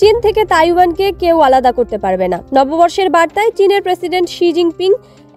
চীন থেকে তাইওয়ানকে কেউ আলাদা করতে পারবে না। নববর্ষের বার্তায় চীনের প্রেসিডেন্ট শি জিনপিং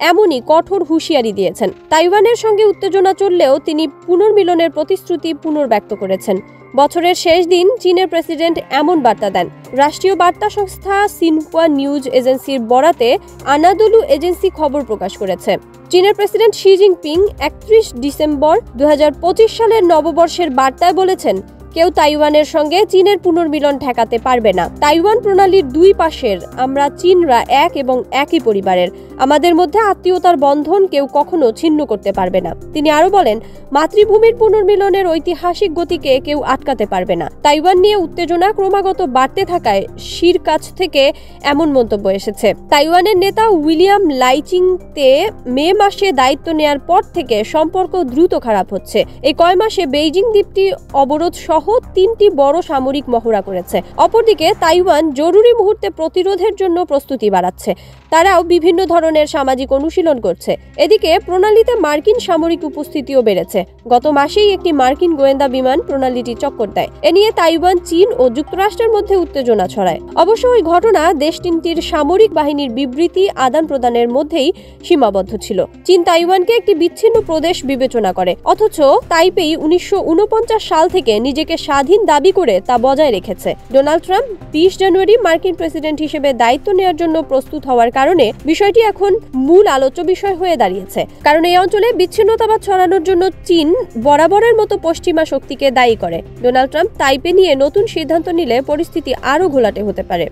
এমনই কঠোর হুঁশিয়ারি দিয়েছেন। তাইওয়ানের সঙ্গে উত্তেজনা চললেও তিনি পুনর্মিলনের প্রতিশ্রুতি পুনর্ব্যক্ত করেছেন। বছরের শেষ দিন চীনের প্রেসিডেন্ট এমন বার্তা দেন। রাষ্ট্রীয় বার্তা সংস্থা সিনহুয়া নিউজ এজেন্সির বরাতে আনাদোলু এজেন্সি খবর প্রকাশ করেছে। চীনের প্রেসিডেন্ট শি জিনপিং 31 ডিসেম্বর 2025 সালের নববর্ষের বার্তায় বলেছেন, কেউ তাইওয়ানের সঙ্গে চীনের পুনর্মিলন ঠেকাতে পারবে না। তাইওয়ান প্রণালীর দুই পাশের আমরা চীনরা এক এবং একই পরিবারের। আমাদের মধ্যে আত্মীয়তার বন্ধন কেউ কখনো ছিন্ন করতে পারবে না। তিনি আরো বলেন, মাতৃভূমির পুনর্মিলনের ঐতিহাসিক গতিকে কেউ আটকাতে পারবে না। তাইওয়ান নিয়ে উত্তেজনা ক্রমাগত বাড়তে থাকায় শির কাছ থেকে এমন মন্তব্য এসেছে। তাইওয়ানের নেতা উইলিয়াম লাইচিংতে মে মাসে দায়িত্ব নেয়ার পর থেকে সম্পর্ক দ্রুত খারাপ হচ্ছে। এই কয় মাসে বেইজিং দ্বীপটি অবরোধ সহ 3টি বড় সামরিক মহড়া করেছে। অপরদিকে তাইওয়ান জরুরি মুহূর্তে প্রতিরোধের জন্য প্রস্তুতি বাড়াচ্ছে। তারাও বিভিন্ন ধরনের সামাজিক অনুশীলন করছে। এদিকে প্রণালীতে মার্কিন সামরিক উপস্থিতিও বেড়েছে। গত মাসেই একটি মার্কিন গোয়েন্দা বিমান প্রণালীটি চক্কর দেয়। এ নিয়ে তাইওয়ান, চীন ও যুক্তরাষ্ট্রের মধ্যে উত্তেজনা ছড়ায়। অবশ্য ওই ঘটনা দেশ তিনটির সামরিক বাহিনীর বিবৃতি আদান প্রদানের মধ্যেই সীমাবদ্ধ ছিল। চীন তাইওয়ানকে একটি বিচ্ছিন্ন প্রদেশ বিবেচনা করে, অথচ তাইপেই 1949 সাল থেকে নিজেকে স্বাধীন দাবি করে তা বজায় রেখেছে। ডোনাল্ড ট্রাম্প 20 জানুয়ারি মার্কিন প্রেসিডেন্ট হিসেবে দায়িত্ব নেওয়ার জন্য প্রস্তুত হওয়ার কারণে বিষয়টি এখন মূল আলোচ্য বিষয় হয়ে দাঁড়িয়েছে। কারণ এই অঞ্চলে বিচ্ছিন্নতাবাদ ছড়ানোর জন্য চীন বরাবরের মতো পশ্চিমা শক্তিকে দায়ী করে। ডোনাল্ড ট্রাম্প তাইপে নিয়ে নতুন সিদ্ধান্ত নিলে পরিস্থিতি আরও ঘোলাটে হতে পারে।